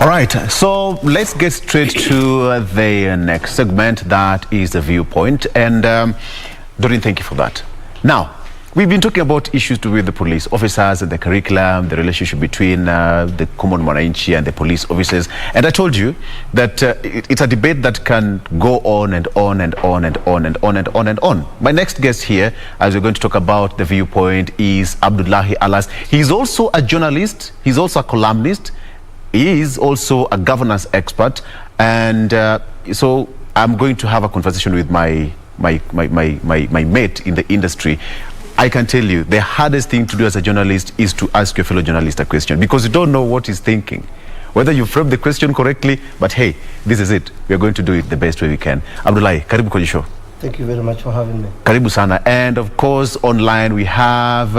All right, so let's get straight to the next segment, that is the viewpoint. And Doreen, thank you for that. Now, we've been talking about issues to do with the police officers and the curriculum, the relationship between the common mwananchi and the police officers. And I told you that it's a debate that can go on and on and on and on and on and on and on. My next guest here, as we're going to talk about the viewpoint, is Abdullahi. He's also a journalist, he's also a columnist, he is also a governance expert, and so I'm going to have a conversation with my mate in the industry. I can tell you the hardest thing to do as a journalist is to ask your fellow journalist a question, because you don't know what he's thinking, whether you frame the question correctly. But hey, this is it. We are going to do it the best way we can. Abdullahi, karibu kwenye show. Thank you very much for having me. Karibu sana. And of course, online we have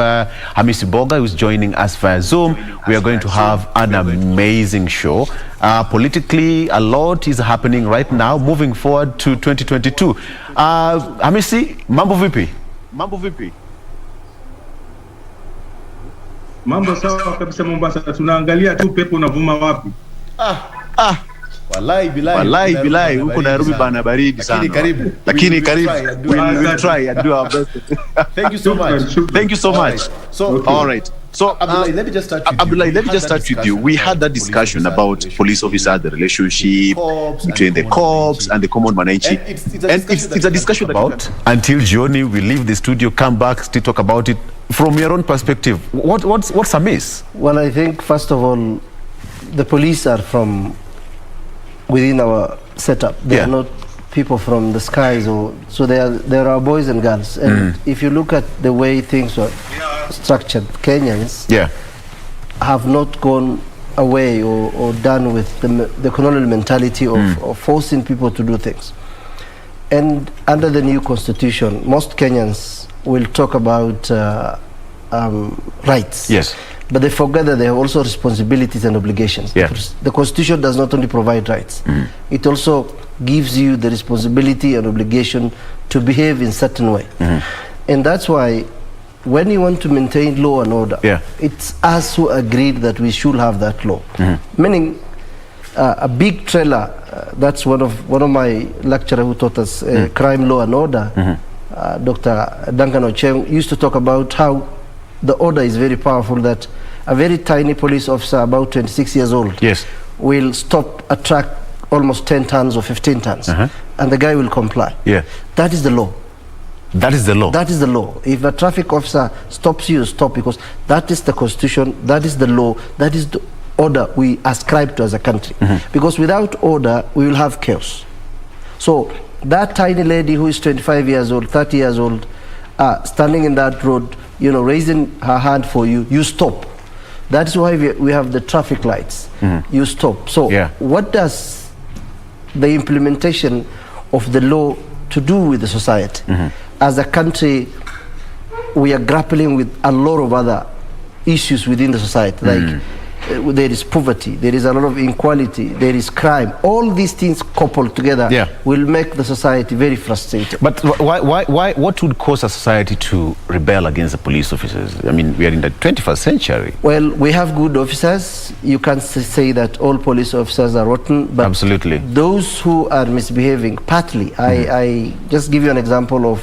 Hamisi Mboga, who's joining us via Zoom. We are going to have an amazing show. Politically, a lot is happening right now, moving forward to 2022. Hamisi, mambo vipi? Mambo vipi? Mambo sawa kabisa Mombasa, tunaangalia tu pepo unavuma wapi. Wallahi bilai huko Nairobi bana baridi sana. Lakini karibu. We'll try and do our best. Thank you so much. Thank you so much. So all right. So Abdullahi, let me just start with you. Abdullahi, let me just start with you. We had that discussion about police officers, the relationship between the cops and the common mwananchi. And it's a discussion about until Johnny we leave the studio, come back, still talk about it. From your own perspective, what's amiss? Well, I think first of all, the police are from within our setup. They are not people from the skies, so there are boys and girls. And if you look at the way things are structured, Kenyans have not gone away or done with the colonial mentality of forcing people to do things. And under the new constitution, most Kenyans will talk about rights. Yes. But they forget that they have also responsibilities and obligations. Yeah. The Constitution does not only provide rights, it also gives you the responsibility and obligation to behave in certain way. And that's why when you want to maintain law and order, it's us who agreed that we should have that law. Meaning a big trailer, that's one of my lecturer who taught us crime, law and order, Dr. Duncan Ocheng, used to talk about how the order is very powerful, that a very tiny police officer, about 26 years old, will stop a truck almost 10 tons or 15 tons, and the guy will comply. That is the law. That is the law. That is the law. If a traffic officer stops you, stop, because that is the Constitution, that is the law, that is the order we ascribe to as a country. Because without order, we will have chaos. So that tiny lady who is 25 years old, 30 years old, standing in that road, you know, raising her hand for you, you stop. That is why we have the traffic lights. You stop. So what does the implementation of the law to do with the society? As a country, we are grappling with a lot of other issues within the society, like there is poverty, there is a lot of inequality, there is crime. All these things coupled together will make the society very frustrated. But what would cause a society to rebel against the police officers? I mean, we are in the 21st century. Well, we have good officers. You can't say that all police officers are rotten, but absolutely, those who are misbehaving, partly. I just give you an example of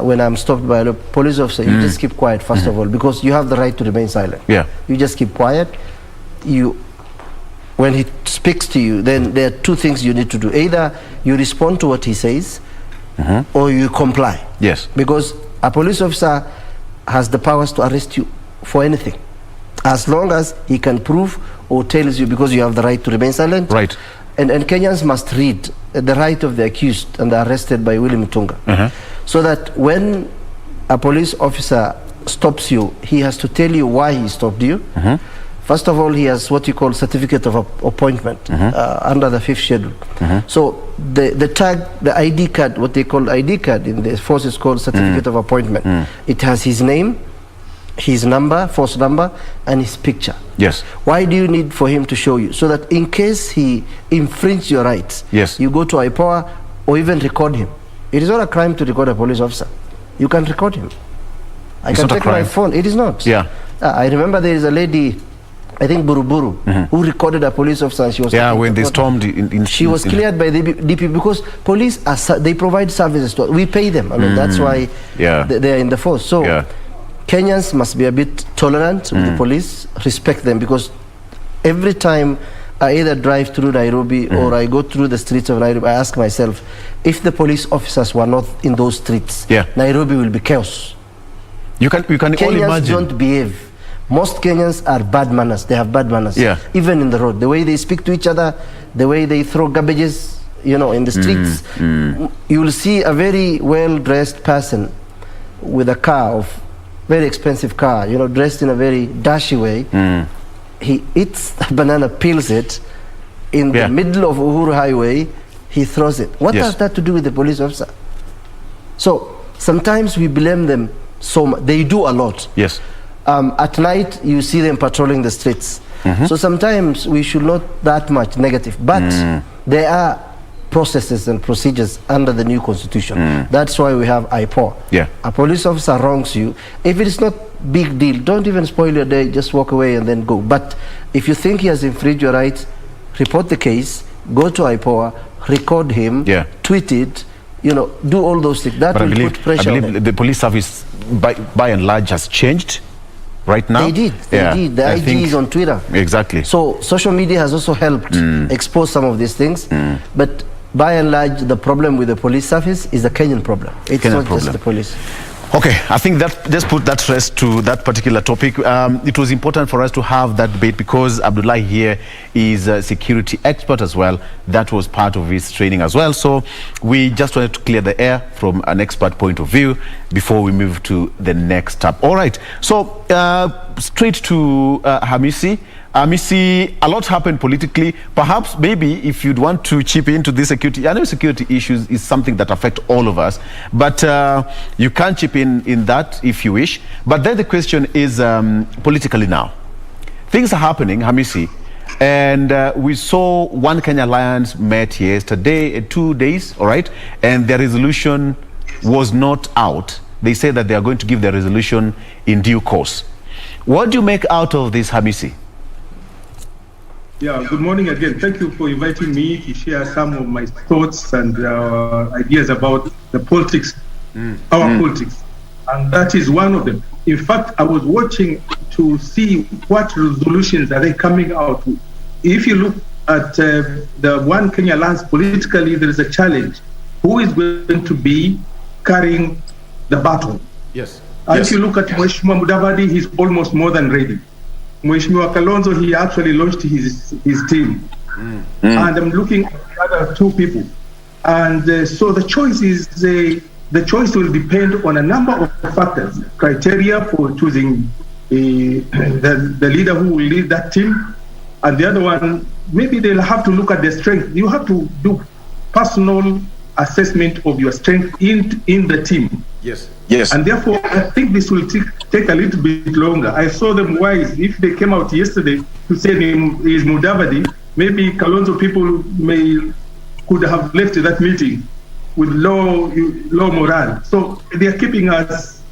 when I'm stopped by a police officer, you just keep quiet, first of all, because you have the right to remain silent. You just keep quiet. When he speaks to you, then there are two things you need to do. Either you respond to what he says, or you comply. Because a police officer has the powers to arrest you for anything, as long as he can prove or tells you, because you have the right to remain silent. And Kenyans must read the right of the accused and the arrested by William Mutunga. So that when a police officer stops you, he has to tell you why he stopped you. First of all, he has what you call certificate of appointment under the 5th schedule. So the tag, the ID card, what they call ID card in the force is called certificate of appointment. It has his name, his number, force number, and his picture. Why do you need for him to show you? So that in case he infringes your rights, you go to IPOA or even record him. It is not a crime to record a police officer. You can record him. I can take my phone. It is not. I remember there is a lady I think Buruburu, who recorded a police officer. And she was when they stormed she was cleared by the DP because police they provide services to us. We pay them. I mean, that's why they are in the force. So Kenyans must be a bit tolerant with the police, respect them, because every time I either drive through Nairobi or I go through the streets of Nairobi, I ask myself, if the police officers were not in those streets, Nairobi will be chaos. You can only imagine. Kenyans don't behave. Most Kenyans are bad manners. They have bad manners. Even in the road, the way they speak to each other, the way they throw garbages, you know, in the streets. You will see a very well-dressed person with a car, very expensive car, you know, dressed in a very dashy way. He eats a banana, peels it in the middle of Uhuru Highway. He throws it. What has that to do with the police officer? So sometimes we blame them so much. They do a lot. Yes. At night, you see them patrolling the streets. So sometimes we should not that much negative. But there are processes and procedures under the new constitution. That's why we have IPOA. A police officer wrongs you. If it is not big deal, don't even spoil your day. Just walk away and then go. But if you think he has infringed your rights, report the case, go to IPOA, record him, tweet it, you know, do all those things. That will put pressure on them. The police service, by and large, has changed right now. They did. The IG is on Twitter. Exactly. So social media has also helped expose some of these things. But by and large, the problem with the police service is a Kenyan problem. It's not just the police. Okay, I think that just put that rest to that particular topic. It was important for us to have that debate because Abdullahi here is a security expert as well. That was part of his training as well. So we just wanted to clear the air from an expert point of view before we move to the next step. All right, so straight to Hamisi. Hamisi, a lot happened politically. Perhaps, maybe, if you'd want to chip into this security, I know security issues is something that affect all of us, but you can chip in that if you wish. But then the question is politically now. Things are happening, Hamisi, and we saw One Kenya Alliance met yesterday, 2 days, all right, and their resolution was not out. They say that they are going to give their resolution in due course. What do you make out of this, Hamisi? Yeah, good morning again. Thank you for inviting me to share some of my thoughts and ideas about the politics, our politics. And that is one of them. In fact, I was watching to see what resolutions are they coming out with. If you look at the One Kenya Alliance politically, there is a challenge. Who is going to be carrying the baton? Yes. If you look at Mheshimiwa Mudavadi, he's almost more than ready. Mheshimiwa Kalonzo, he actually launched his team. And I'm looking at the other two people. And so the choice is, the choice will depend on a number of factors, criteria for choosing the leader who will lead that team. And the other one, maybe they'll have to look at their strength. You have to do personal assessment of your strength in the team. Yes. And therefore, I think this will take a little bit longer. I saw them wise. If they came out yesterday to say he is Mudavadi, maybe Kalonzo people could have left that meeting with low morale. So they are keeping us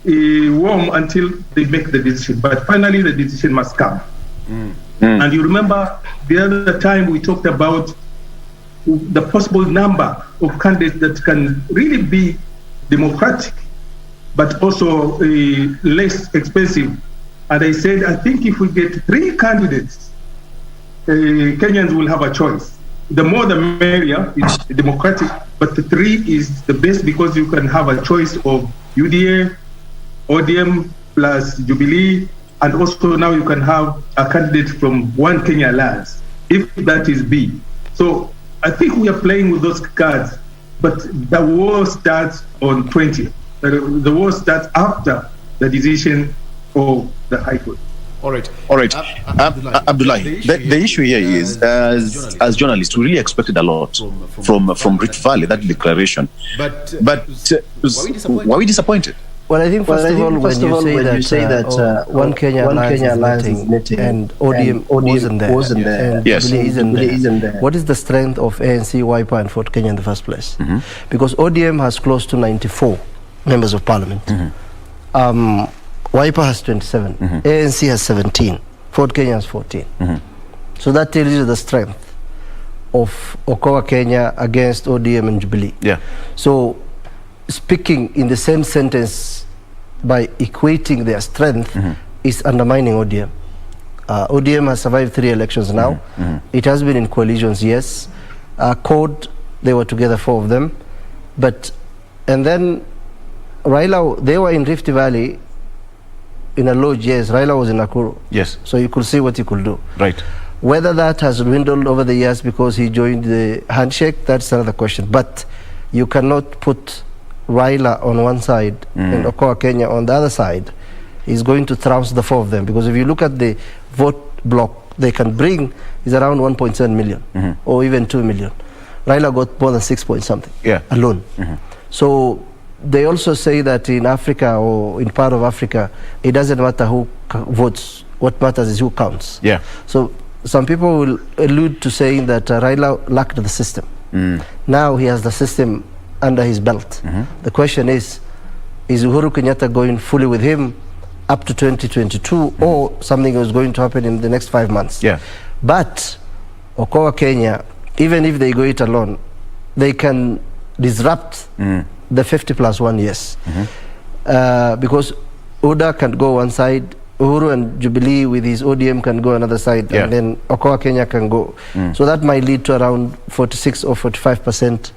warm until they make the decision. But finally, the decision must come. And you remember the other time we talked about the possible number of candidates that can really be democratic, but also less expensive. And I said, I think if we get 3 candidates, Kenyans will have a choice. The more the merrier, it's democratic, but the 3 is the best because you can have a choice of UDA, ODM plus Jubilee, and also now you can have a candidate from One Kenya Alliance, if that is B. So I think we are playing with those cards. But the war starts on 20th. The war starts after the decision of the High Court. All right. Abdullahi, the issue here is, as journalists, we really expected a lot from Rift Valley, that declaration. But why are we disappointed? Well, I think first of all, when you say that One Kenya Alliance is meeting and ODM wasn't there, and Jubilee isn't there, what is the strength of ANC, Wiper, and Fort Kenya in the first place? Because ODM has close to 94 members of parliament. Wiper has 27. ANC has 17. Ford Kenya has 14. So that tells you the strength of Okoa Kenya against ODM and Jubilee. Yeah. So speaking in the same sentence by equating their strength is undermining ODM. ODM has survived 3 elections now. It has been in coalitions, yes. CORD, they were together, 4 of them. And then Raila, they were in Rift Valley in a lodge, yes. Raila was in Nakuru. Yes. So you could see what he could do. Right. Whether that has dwindled over the years because he joined the handshake, that's another question. But you cannot put Raila on one side and Okoa Kenya on the other side. He's going to trounce the 4 of them, because if you look at the vote block they can bring is around 1.7 million or even 2 million. Raila got more than 6 point something alone. So they also say that in Africa or in part of Africa, it doesn't matter who votes. What matters is who counts. Yeah. So some people will allude to saying that Raila lacked the system. Now he has the system under his belt. The question is Uhuru Kenyatta going fully with him up to 2022 or something is going to happen in the next 5 months? Yeah. But Okoa Kenya, even if they go it alone, they can disrupt the 50+1 yes. Because UDA can go one side, Uhuru and Jubilee with his ODM can go another side, and then Okoa Kenya can go. So that might lead to around 46 or 45%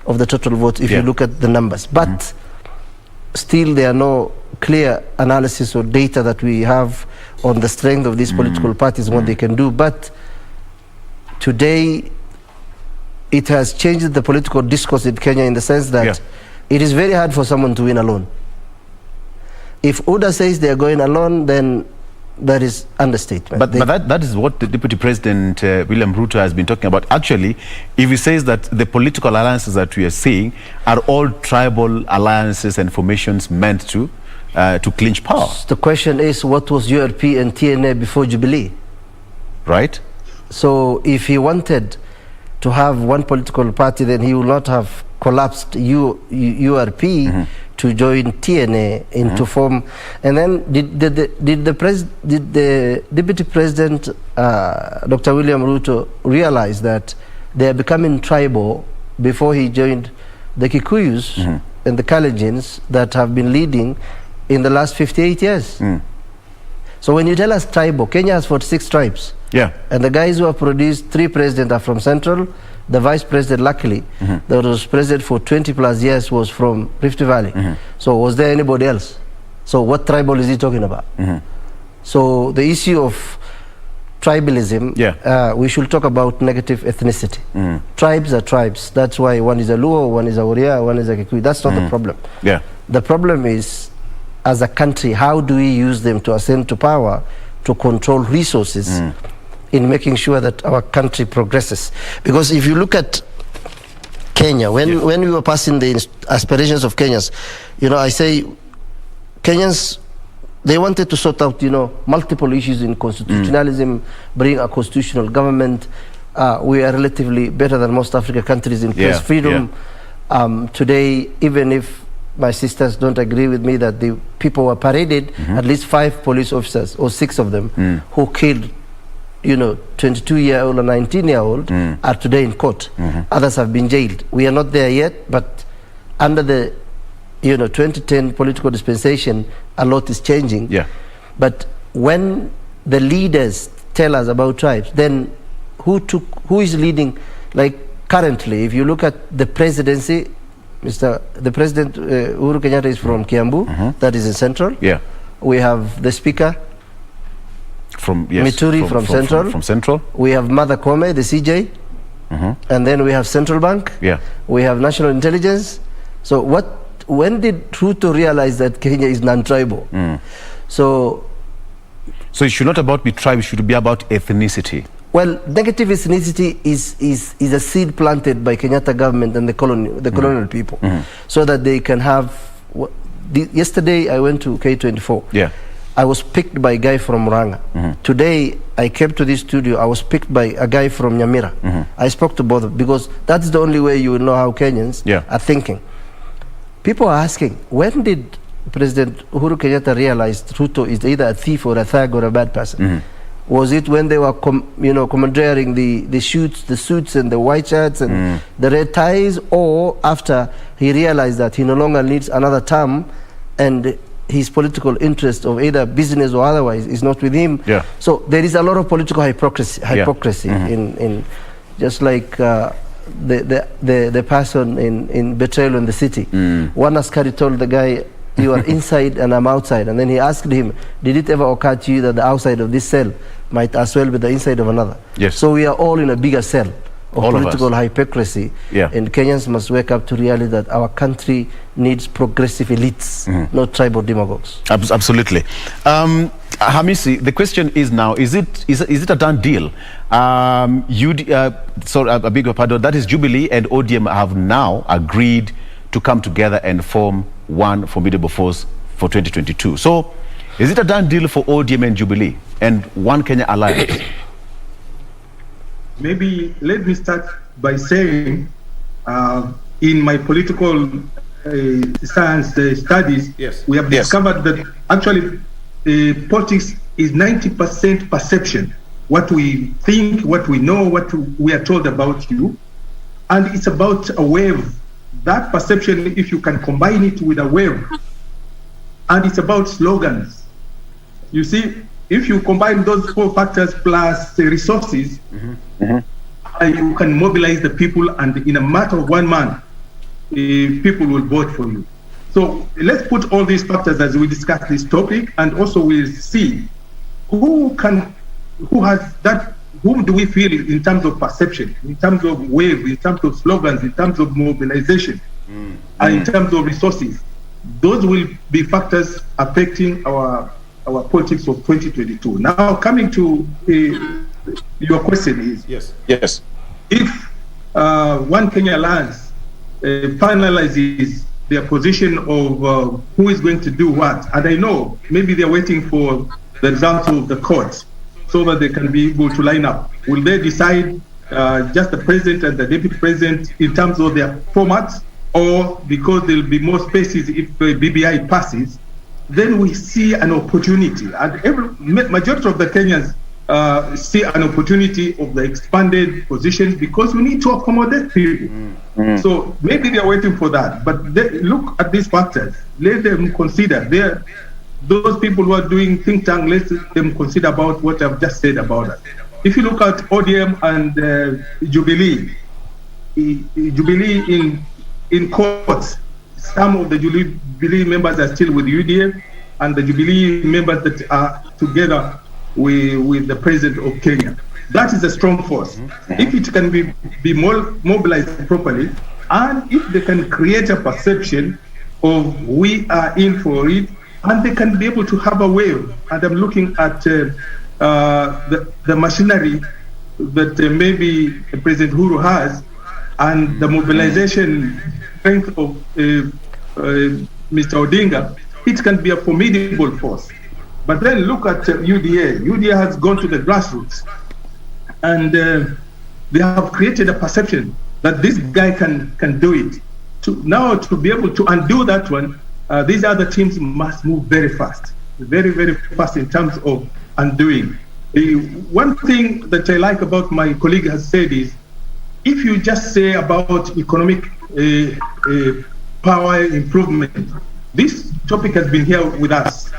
of the total votes if you look at the numbers. But still there are no clear analysis or data that we have on the strength of these political parties and what they can do. But today it has changed the political discourse in Kenya in the sense that it is very hard for someone to win alone. If UDA says they are going alone, then that is understatement. But that is what the Deputy President William Ruto has been talking about. Actually, if he says that the political alliances that we are seeing are all tribal alliances and formations meant to clinch power. The question is, what was URP and TNA before Jubilee? Right. So if he wanted to have one political party, then he would not have collapsed URP to join TNA into form. And then did the Deputy President Dr. William Ruto realize that they are becoming tribal before he joined the Kikuyus and the Kalenjins that have been leading in the last 58 years? So when you tell us tribal, Kenya has 46 tribes. Yeah. And the guys who have produced 3 presidents are from Central. The vice president, luckily, that was president for 20+ years, was from Rift Valley. So was there anybody else? So what tribal is he talking about? So the issue of tribalism, we should talk about negative ethnicity. Tribes are tribes. That's why one is a Luo, one is a Oria, one is a Kikuyu. That's not the problem. Yeah. The problem is, as a country, how do we use them to ascend to power, to control resources, in making sure that our country progresses? Because if you look at Kenya, when we were passing the aspirations of Kenyans, I say Kenyans, they wanted to sort out, multiple issues in constitutionalism, bring a constitutional government. We are relatively better than most African countries in press freedom. Today, even if my sisters don't agree with me that the people were paraded, at least 5 police officers or 6 of them who killed 22-year-old or 19-year-old are today in court. Others have been jailed. We are not there yet, but under the 2010 political dispensation, a lot is changing. But when the leaders tell us about tribes, then who is leading? Like currently, if you look at the presidency, the President Uhuru Kenyatta is from Kiambu, that is in Central. We have the Speaker from Mituri from Central. From Central. We have Mother Kome, the CJ, and then we have Central Bank. We have National Intelligence. So when did Ruto realize that Kenya is non-tribal? So it should not be tribe, it should be about ethnicity. Well, negative ethnicity is a seed planted by Kenyatta government and the colonial people, so that they can have. Yesterday I went to K24. I was picked by a guy from Murang'a. Today I came to this studio. I was picked by a guy from Nyamira. I spoke to both of them because that's the only way you will know how Kenyans are thinking. People are asking, when did President Uhuru Kenyatta realize Ruto is either a thief or a thug or a bad person? Was it when they were commandeering the suits and the white shirts and the red ties, or after he realized that he no longer needs another term and his political interest of either business or otherwise is not with him? Yeah. So there is a lot of political hypocrisy in just like the person in Betrayal in the City. One askari told the guy, "You are inside and I'm outside," and then he asked him, "Did it ever occur to you that the outside of this cell might as well be the inside of another?" Yes. So we are all in a bigger cell of all political hypocrisy, and Kenyans must wake up to reality that our country needs progressive elites, not tribal demagogues. Absolutely. Hamisi, the question is now: is it a done deal? Sorry, a big pardon. That is, Jubilee and ODM have now agreed to come together and form one formidable force for 2022. So, is it a done deal for ODM and Jubilee and One Kenya Alliance? Maybe let me start by saying, in my political science studies, we have discovered that actually politics is 90% perception. What we think, what we know, what we are told about you, and it's about a wave. That perception, if you can combine it with a wave, and it's about slogans. You see, if you combine those 4 factors plus the resources, you can mobilize the people, and in a matter of 1 month, people will vote for you. So let's put all these factors as we discuss this topic, and also we'll see whom do we feel in terms of perception, in terms of wave, in terms of slogans, in terms of mobilization, and in terms of resources. Those will be factors affecting our politics of 2022. Now, coming to your question is, yes. If One Kenya Alliance finalizes their position of who is going to do what, and I know maybe they're waiting for the results of the courts so that they can be able to line up. Will they decide just the president and the deputy president in terms of their formats, or because there'll be more spaces if BBI passes, then we see an opportunity, and majority of the Kenyans see an opportunity of the expanded positions because we need to accommodate people. So maybe they're waiting for that, but look at these factors. Let them consider. Those people who are doing think tank, let them consider about what I've just said about it. If you look at ODM and Jubilee in courts, some of the Jubilee members are still with UDF, and the Jubilee members that are together with the president of Kenya. That is a strong force. If it can be mobilized properly, and if they can create a perception of we are in for it, and they can be able to have a wave. And I'm looking at the machinery that maybe President Uhuru has, and the mobilization strength of Mr. Odinga. It can be a formidable force. But then look at UDA. UDA has gone to the grassroots, and they have created a perception that this guy can do it. To be able to undo that one, these other teams must move very fast, very, very fast in terms of undoing. One thing that I like about my colleague has said is, if you just say about economic power improvement, this topic has been here with us.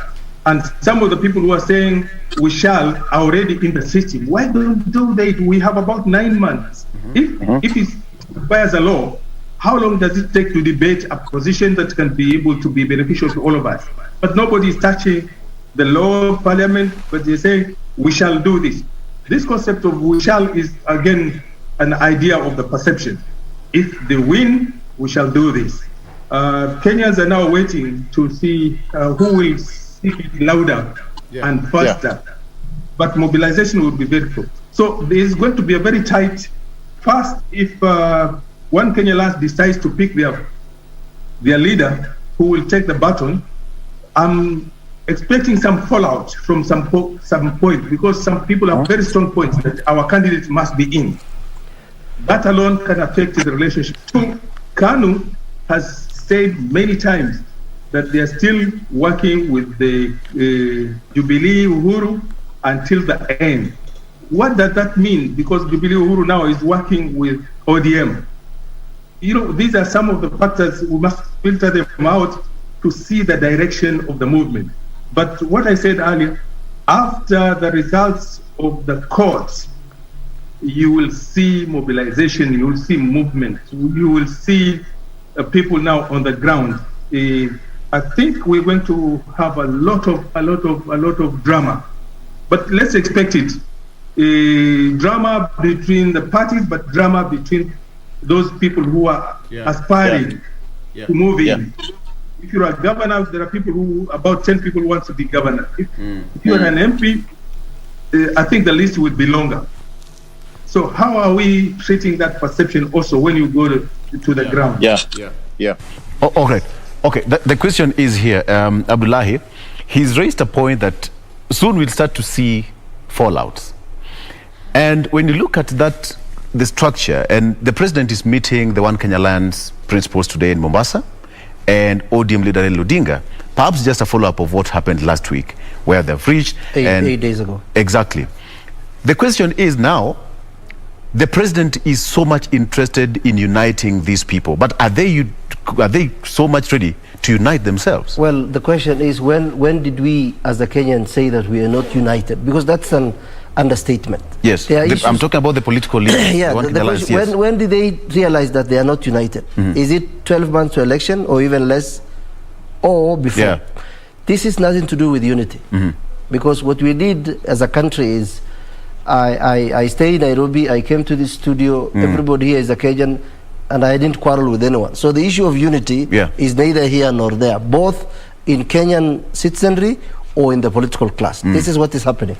And some of the people who are saying we shall are already in the system. Why don't do they? We have about 9 months. If it requires a law, how long does it take to debate a position that can be able to be beneficial to all of us? But nobody is touching the law of parliament, but they say we shall do this. This concept of we shall is again an idea of the perception. If they win, we shall do this. Kenyans are now waiting to see who will speak it louder and faster. But mobilization will be very quick. So there is going to be a very tight. First, if One Kenya Alliance decides to pick their leader who will take the baton, I'm expecting some fallout from some point, because some people have very strong points that our candidate must be in. That alone can affect the relationship. So, KANU has said many times that they are still working with the Jubilee, Uhuru, until the end. What does that mean? Because Jubilee Uhuru now is working with ODM. You know, these are some of the factors. We must filter them out to see the direction of the movement. But what I said earlier, after the results of the courts, you will see mobilization, you will see movement, you will see people now on the ground. I think we're going to have a lot of drama, but let's expect it. Drama between the parties, but drama between those people who are aspiring to move in. If you're a governor, there are people who, about 10 people who want to be governor. If you're an MP, I think the list would be longer. So how are we treating that perception also when you go to the ground? Okay, the question is here, Abdullahi, he's raised a point that soon we'll start to see fallouts. And when you look at that, the structure, and the president is meeting the One Kenya Alliance principals today in Mombasa, and ODM leader Raila Odinga, perhaps just a follow-up of what happened last week, where they've reached... 8 days ago. Exactly. The question is now, the president is so much interested in uniting these people, but are they so much ready to unite themselves? Well, the question is, when did we, as the Kenyans, say that we are not united? Because that's an understatement. Yes, I'm talking about the political leaders. Yeah, when did they realize that they are not united? Is it 12 months to election, or even less, or before? This is nothing to do with unity. Because what we did as a country is, I stay in Nairobi, I came to this studio, everybody here is a Kenyan, and I didn't quarrel with anyone. So the issue of unity is neither here nor there, both in Kenyan citizenry or in the political class. This is what is happening.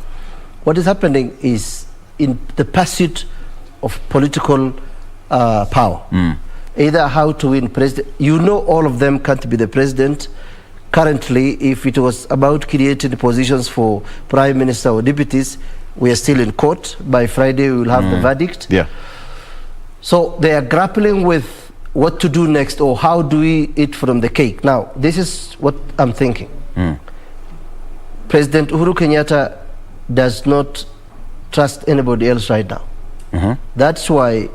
What is happening is in the pursuit of political power, either how to win president. You know, all of them can't be the president. Currently, if it was about creating positions for prime minister or deputies, we are still in court. By Friday, we will have the verdict. So they are grappling with what to do next, or how do we eat from the cake. Now, this is what I'm thinking. President Uhuru Kenyatta does not trust anybody else right now. That's why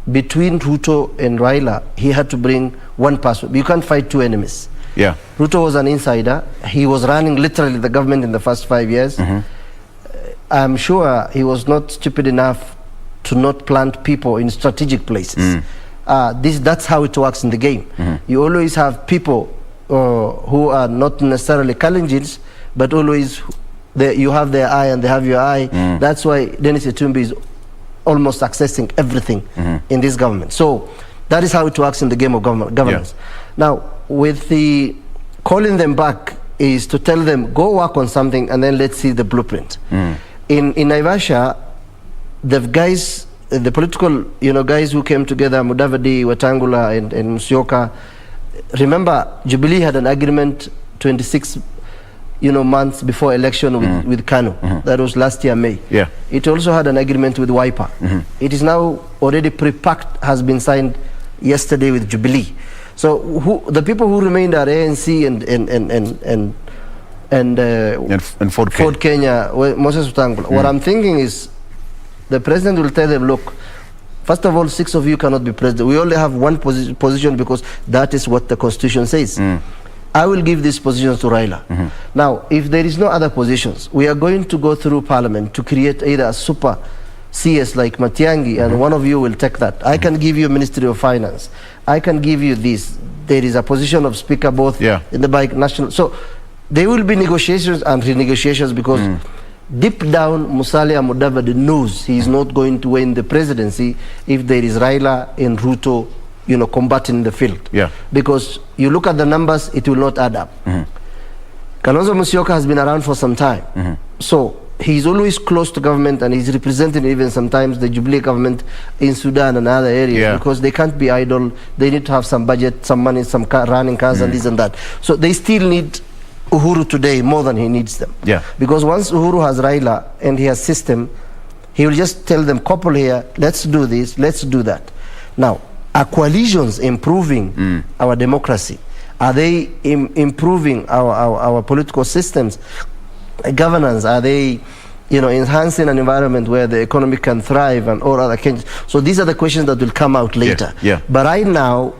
between Ruto and Raila, he had to bring one person. You can't fight two enemies. Ruto was an insider. He was running literally the government in the first 5 years. I'm sure he was not stupid enough to not plant people in strategic places. That's how it works in the game. You always have people who are not necessarily Kalenjins, but always you have their eye and they have your eye. That's why Dennis Itumbi is almost accessing everything in this government. So that is how it works in the game of governance. Now, with the calling them back is to tell them, go work on something and then let's see the blueprint. In Naivasha, the guys, the political guys who came together, Mudavadi, Wetangula and Musyoka, remember Jubilee had an agreement 26 months before election with KANU. That was last year, May. It also had an agreement with Wiper. It is now already pre-packed, has been signed yesterday with Jubilee. So the people who remained are ANC and Ford Kenya, Moses Wetangula. What I'm thinking is, the president will tell them, look, first of all, 6 of you cannot be president. We only have one position because that is what the constitution says. I will give these positions to Raila. Now, if there is no other positions, we are going to go through parliament to create either a super CS like Matiang'i, and one of you will take that. I can give you Ministry of Finance. I can give you this. There is a position of speaker both in the national. So there will be negotiations and renegotiations, because deep down, Musalia Mudavadi knows he is not going to win the presidency if there is Raila and Ruto, combating the field. Because you look at the numbers, it will not add up. Kalonzo Musyoka has been around for some time. So he's always close to government, and he's representing even sometimes the Jubilee government in Sudan and other areas, because they can't be idle. They need to have some budget, some money, some running cars and this and that. So they still need Uhuru today more than he needs them. Because once Uhuru has Raila and he has system, he will just tell them, couple here, let's do this, let's do that. Now, are coalitions improving our democracy? Are they improving our political systems, governance? Are they enhancing an environment where the economy can thrive and all other changes. So these are the questions that will come out later. Yes, yeah. But right now,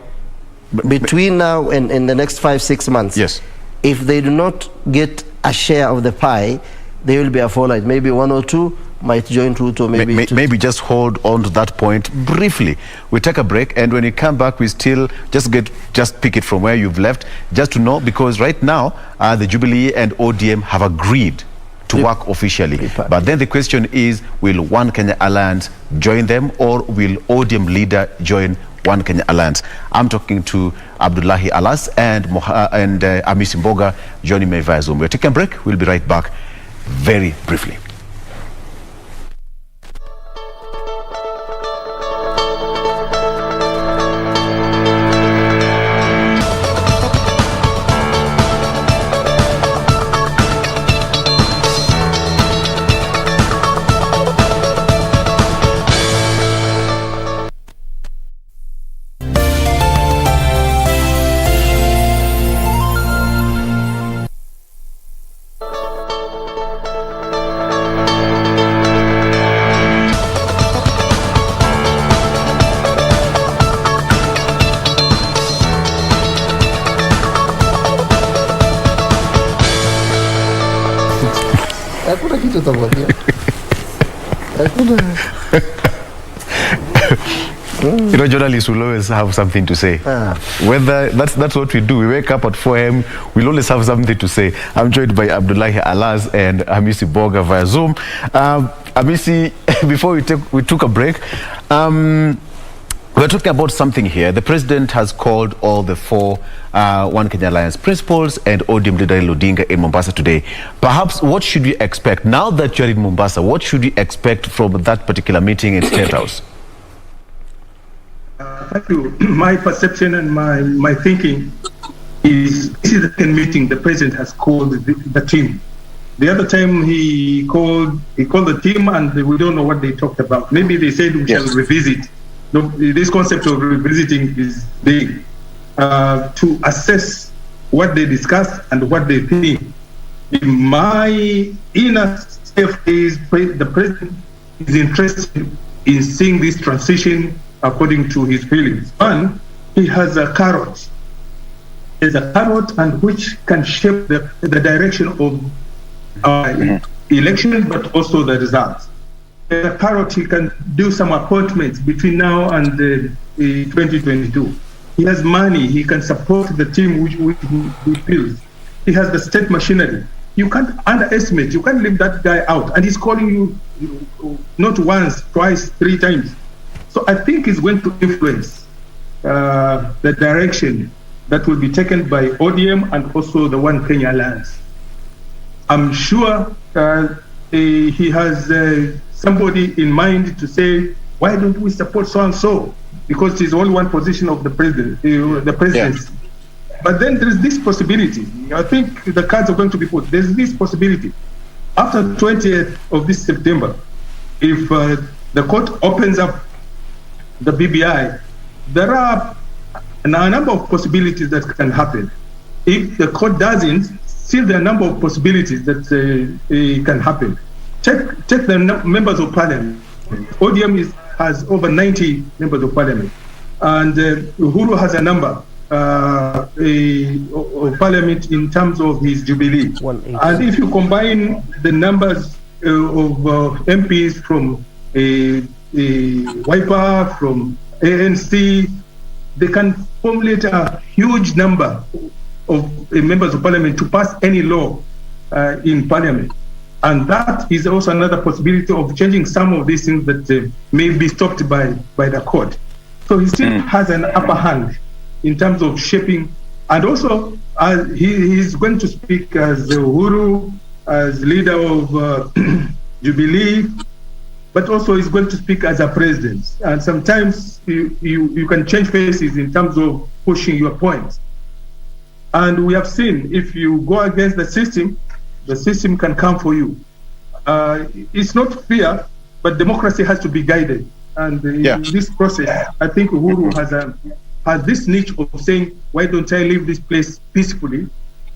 between now and in the next 5-6 months, yes, if they do not get a share of the pie, they will be a fallout. Maybe 1 or 2 might join Ruto, maybe maybe just hold on to that point briefly. We take a break, and when you come back, we still just pick it from where you've left, just to know, because right now the Jubilee and ODM have agreed to work officially. But then the question is, will One Kenya Alliance join them, or will ODM leader join One Kenya Alliance? I'm talking to Abdullahi Alas and Hamisi Mboga joining me via Zoom. We're taking a break. We'll be right back very briefly. Journalists will always have something to say. Whether that's what we do. We wake up at 4 a.m. We'll always have something to say. I'm joined by Abdullahi Alas and Hamisi Mboga via Zoom. Hamisi, before we took a break, we're talking about something here. The president has called all the 4 One Kenya Alliance principals and ODM leader Odinga in Mombasa today. Perhaps what should we expect now that you're in Mombasa? What should we expect from that particular meeting in State House? Thank you. My perception and my thinking is this is the 10th meeting the president has called the team. The other time he called the team and we don't know what they talked about. Maybe they said we shall revisit. This concept of revisiting is big to assess what they discussed and what they think. In my inner self is the president is interested in seeing this transition according to his feelings. One, he has a carrot. There's a carrot and which can shape the direction of election, but also the results. There's a carrot, he can do some appointments between now and 2022. He has money, he can support the team which he feels. He has the state machinery. You can't underestimate, you can't leave that guy out. And he's calling you not once, twice, 3 times. So I think it's going to influence the direction that will be taken by ODM and also the One Kenya Alliance. I'm sure he has somebody in mind to say, why don't we support so-and-so? Because it's only one position of the president, the presidency. Yeah. But then there's this possibility. I think the cards are going to be put. There's this possibility. After 20th of this September, if the court opens up the BBI, there are a number of possibilities that can happen. If the court doesn't, still there are a number of possibilities that can happen. Check the members of parliament. ODM has over 90 members of parliament, and Uhuru has a number of parliament in terms of his Jubilee. And if you combine the numbers of MPs from Wiper, from ANC, they can formulate a huge number of members of parliament to pass any law in parliament. And that is also another possibility of changing some of these things that may be stopped by the court. So he still has an upper hand in terms of shaping. And also, he's going to speak as Uhuru, as leader of Jubilee, but also he's going to speak as a president. And sometimes you can change faces in terms of pushing your points. And we have seen, if you go against the system can come for you. It's not fear, but democracy has to be guided. And in this process, I think Uhuru has this niche of saying, why don't I leave this place peacefully?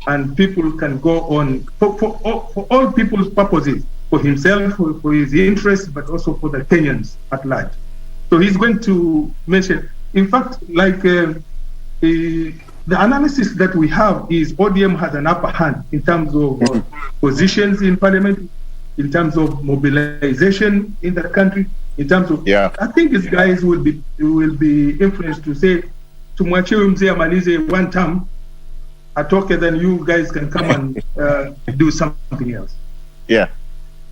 And people can go on, for all people's purposes, for himself, for his interests, but also for the Kenyans at large. So he's going to mention, in fact, like the analysis that we have is ODM has an upper hand in terms of positions in parliament, in terms of mobilization in the country, in terms of, I think these guys will be influenced to say, tumwachie mzee amalize one term, atoke, then you guys can come and do something else. Yeah.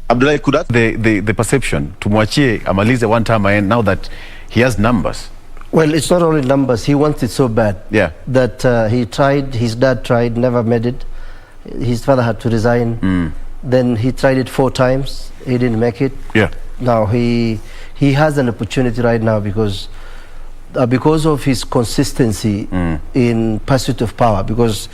Abdullahi, could that the perception tumwachie amalize one term, and now that he has numbers? Well, it's not only numbers. He wants it so bad that he tried, his dad tried, never made it. His father had to resign. Then he tried it 4 times. He didn't make it. Now he has an opportunity right now because of his consistency in pursuit of power, because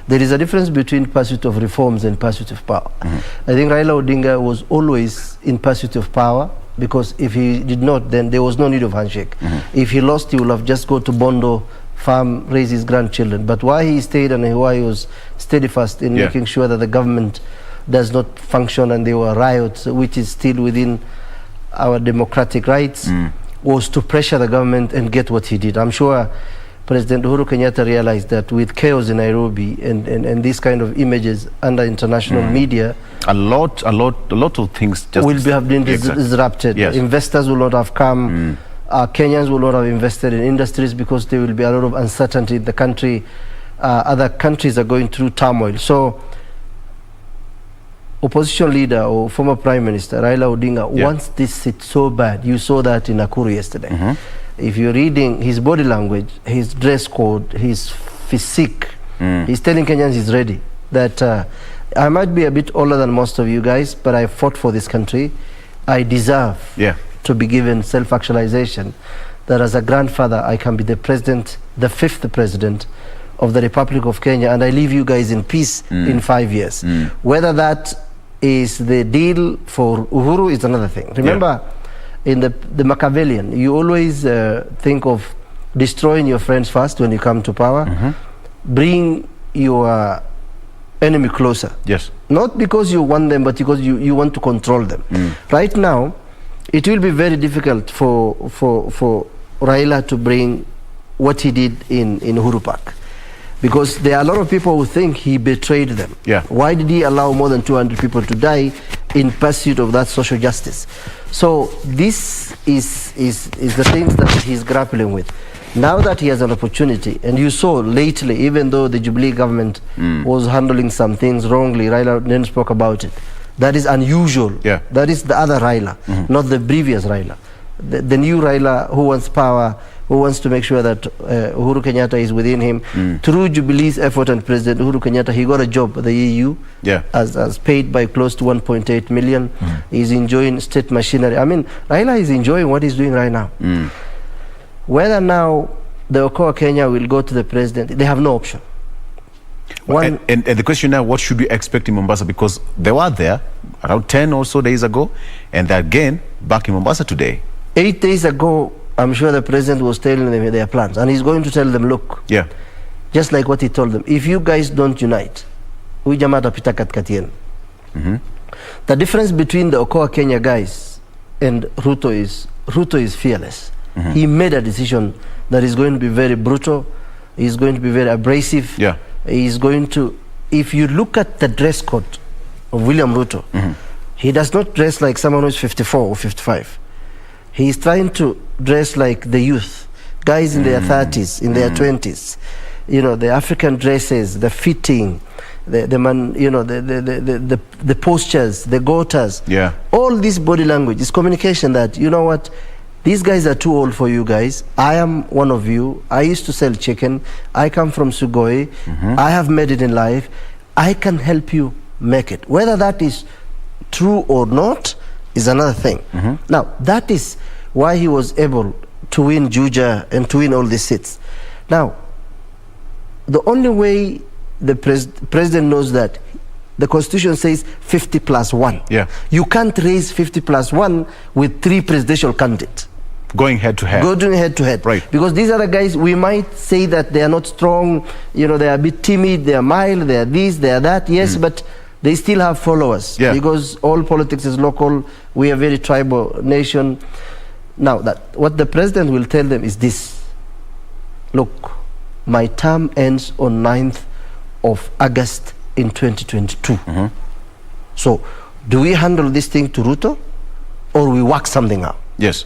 there is a difference between pursuit of reforms and pursuit of power. I think Raila Odinga was always in pursuit of power, because if he did not, then there was no need of handshake. If he lost, he would have just go to Bondo, farm, raise his grandchildren. But why he stayed and why he was steadfast in making sure that the government does not function and there were riots, which is still within our democratic rights, was to pressure the government and get what he did. I'm sure President Uhuru Kenyatta realized that with chaos in Nairobi and these kind of images under international media, a lot of things just will have been disrupted. Investors will not have come. Kenyans will not have invested in industries because there will be a lot of uncertainty in the country. Other countries are going through turmoil. So opposition leader or former Prime Minister Raila Odinga wants this seat so bad. You saw that in Nakuru yesterday. If you're reading his body language, his dress code, his physique, he's telling Kenyans he's ready. That I might be a bit older than most of you guys, but I fought for this country. I deserve to be given self-actualization. That as a grandfather, I can be the president, the 5th president of the Republic of Kenya, and I leave you guys in peace in 5 years. Whether that is the deal for Uhuru is another thing. Remember, in the Machiavellian, you always think of destroying your friends first when you come to power. Bring your enemy closer. Not because you want them, but because you want to control them. Right now, it will be very difficult for Raila to bring what he did in Uhuru Park, because there are a lot of people who think he betrayed them. Why did he allow more than 200 people to die in pursuit of that social justice? So this is the things that he's grappling with. Now that he has an opportunity, and you saw lately, even though the Jubilee government was handling some things wrongly, Raila then spoke about it. That is unusual. That is the other Raila, not the previous Raila. The new Raila who wants power, who wants to make sure that Uhuru Kenyatta is within him. Through Jubilee's effort and President Uhuru Kenyatta, he got a job at the EU, as paid by close to 1.8 million. He's enjoying state machinery. I mean, Raila is enjoying what he's doing right now. Whether now the Okoa Kenya will go to the president, they have no option. And the question now, what should we expect in Mombasa? Because they were there around 10 or so days ago, and they're again back in Mombasa today. 8 days ago, I'm sure the president was telling them their plans, and he's going to tell them, look, just like what he told them, if you guys don't unite, the difference between the Okoa Kenya guys and Ruto is fearless. He made a decision that is going to be very brutal, he's going to be very abrasive. He's going to, if you look at the dress code of William Ruto, he does not dress like someone who's 54 or 55. He's trying to dress like the youth, guys in their 30s, in their 20s. You know, the African dresses, the fitting, the man, you know, the postures, the gotas. All this body language is communication that, you know what, these guys are too old for you guys. I am one of you. I used to sell chicken. I come from Sugoi. I have made it in life. I can help you make it. Whether that is true or not is another thing. Now, that is why he was able to win Juja and to win all these seats. Now, the only way the president knows that, the constitution says 50+1. You can't raise 50+1 with 3 presidential candidates. Going head to head. Going head to head. Because these other guys, we might say that they are not strong, you know, they are a bit timid, they are mild, they are this, they are that, yes, but they still have followers, because all politics is local. We are a very tribal nation. Now, what the president will tell them is this: look, my term ends on 9th of August in 2022. So, do we handle this thing to Ruto, or we work something out? Yes.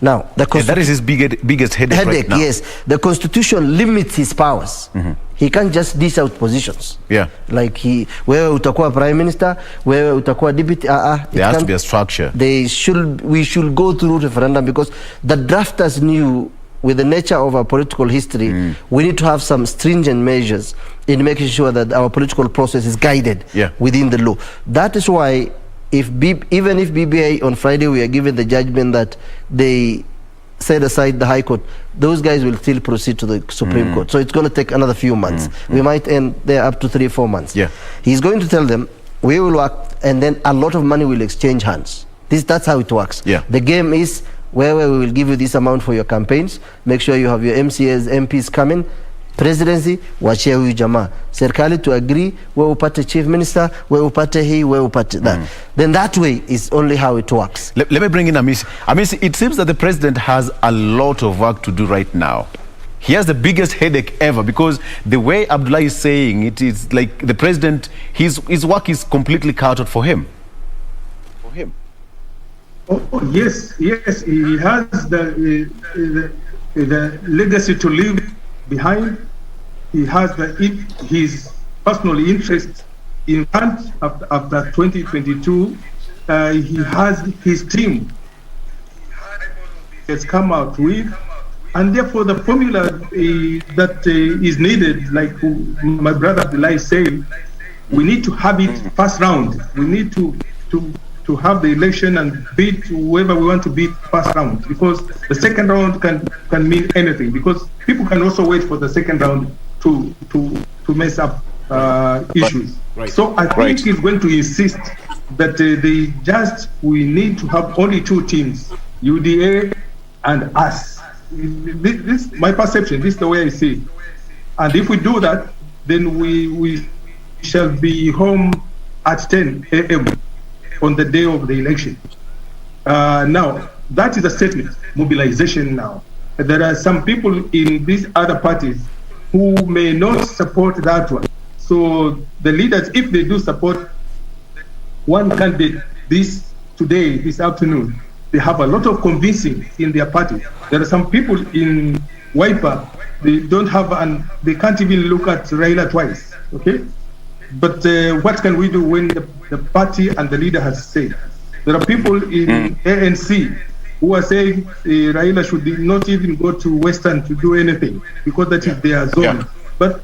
Now, that is his biggest headache right now. Yes. The Constitution limits his powers. He can't just dish out positions. Yeah. Like wewe utakuwa prime minister, wewe utakuwa deputy. There has to be a structure. We should go through referendum, because the drafters knew, with the nature of our political history, we need to have some stringent measures in making sure that our political process is guided within the law. That is why, even if BBI on Friday we are given the judgment that they set aside the High Court, those guys will still proceed to the Supreme Court. So it's going to take another few months. We might end there up to 3-4 months. He's going to tell them, we will work, and then a lot of money will exchange hands. That's how it works. The game is, where we will give you this amount for your campaigns, make sure you have your MCAs, MPs coming, presidency, wachia huyu jamaa. Serikali to agree, we upate chief minister, we upate hii, we upate that. Then that way is only how it works. Let me bring in Hamisi. Hamisi, it seems that the president has a lot of work to do right now. He has the biggest headache ever, because the way Abdullahi is saying it is like the president, his work is completely cut out for him. Oh, yes, he has the legacy to leave behind. He has his personal interest in front after 2022. He has his team has come out with, and therefore the formula that is needed, like my brother Abdullahi said, we need to have it first round. We need to have the election and beat whoever we want to beat first round, because the second round can mean anything, because people can also wait for the second round to mess up issues. So I think he's going to insist that we need to have only 2 teams, UDA and us. This my perception, this is the way I see it. And if we do that, then we shall be home at 10 a.m. on the day of the election. Now, that is a statement, mobilization now. There are some people in these other parties who may not support that one. So the leaders, if they do support one candidate this afternoon, they have a lot of convincing in their party. There are some people in Wiper, they can't even look at Raila twice, okay? But what can we do when the party and the leader has said? There are people in ANC who are saying Raila should not even go to Western to do anything, because that is their zone. But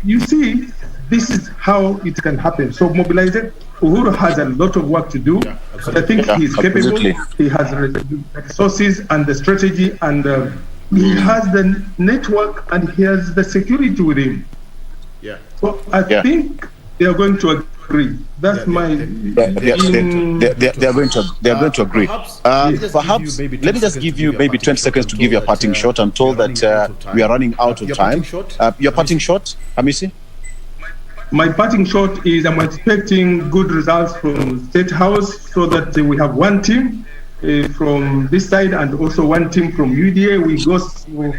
you see, this is how it can happen. So mobilizing, Uhuru has a lot of work to do. I think he's capable. He has the resources and the strategy, and he has the network, and he has the security with him. So I think they are going to agree. That's my. They are going to agree. Perhaps let me just give you maybe 20 seconds to give your parting shot. I'm told that we are running out of time. Your parting shot, Hamisi? My parting shot is I'm expecting good results from State House, so that we have one team from this side and also one team from UDA. We go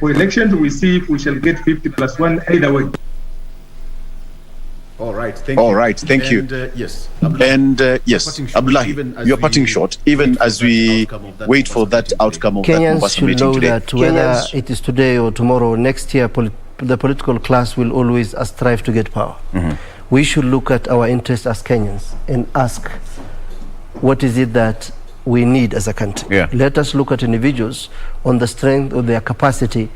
for elections. We see if we shall get 50+1 either way. All right, thank you. Yes, Abdullahi, your parting shot, even as we wait for that outcome of Kenyans that should meeting know today. that whether it is today or tomorrow, next year, the political class will always strive to get power. We should look at our interests as Kenyans and ask, what is it that we need as a country? Let us look at individuals on the strength of their capacity.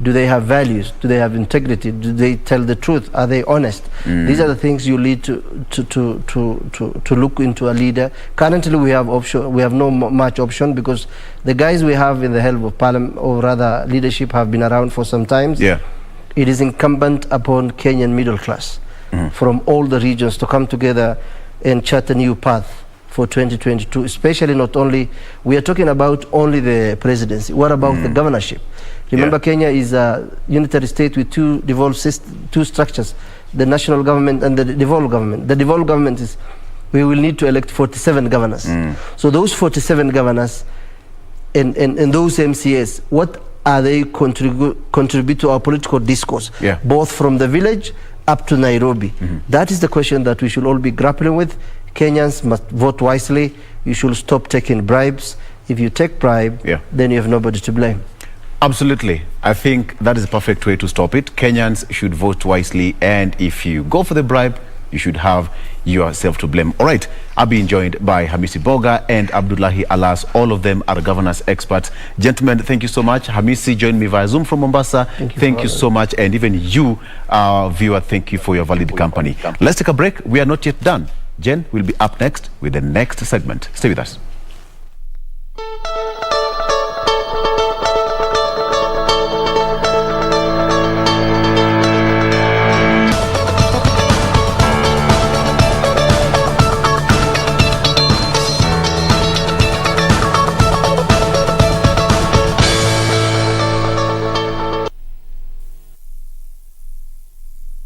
Do they have values? Do they have integrity? Do they tell the truth? Are they honest? These are the things you need to look into a leader. Currently, we have option. We have no much option, because the guys we have in the helm of parliament, or rather leadership, have been around for some time. It is incumbent upon Kenyan middle class from all the regions to come together and chart a new path for 2022. Especially, not only we are talking about only the presidency. What about the governorship? Remember, Kenya is a unitary state with two devolved two structures, the national government and the devolved government. The devolved government is, we will need to elect 47 governors. So those 47 governors and those MCAs, what are they contribute to our political discourse, both from the village up to Nairobi? That is the question that we should all be grappling with. Kenyans must vote wisely. You should stop taking bribes. If you take bribe, then you have nobody to blame. Absolutely. I think that is the perfect way to stop it. Kenyans should vote wisely, and if you go for the bribe, you should have yourself to blame. All right, I've been joined by Hamisi Mboga and Abdullahi. Alas, all of them are governance experts. Gentlemen, thank you so much. Hamisi joined me via Zoom from Mombasa. Thank you so much. And even you, viewer, thank you for your valid company. Let's take a break. We are not yet done. Jen will be up next with the next segment. Stay with us.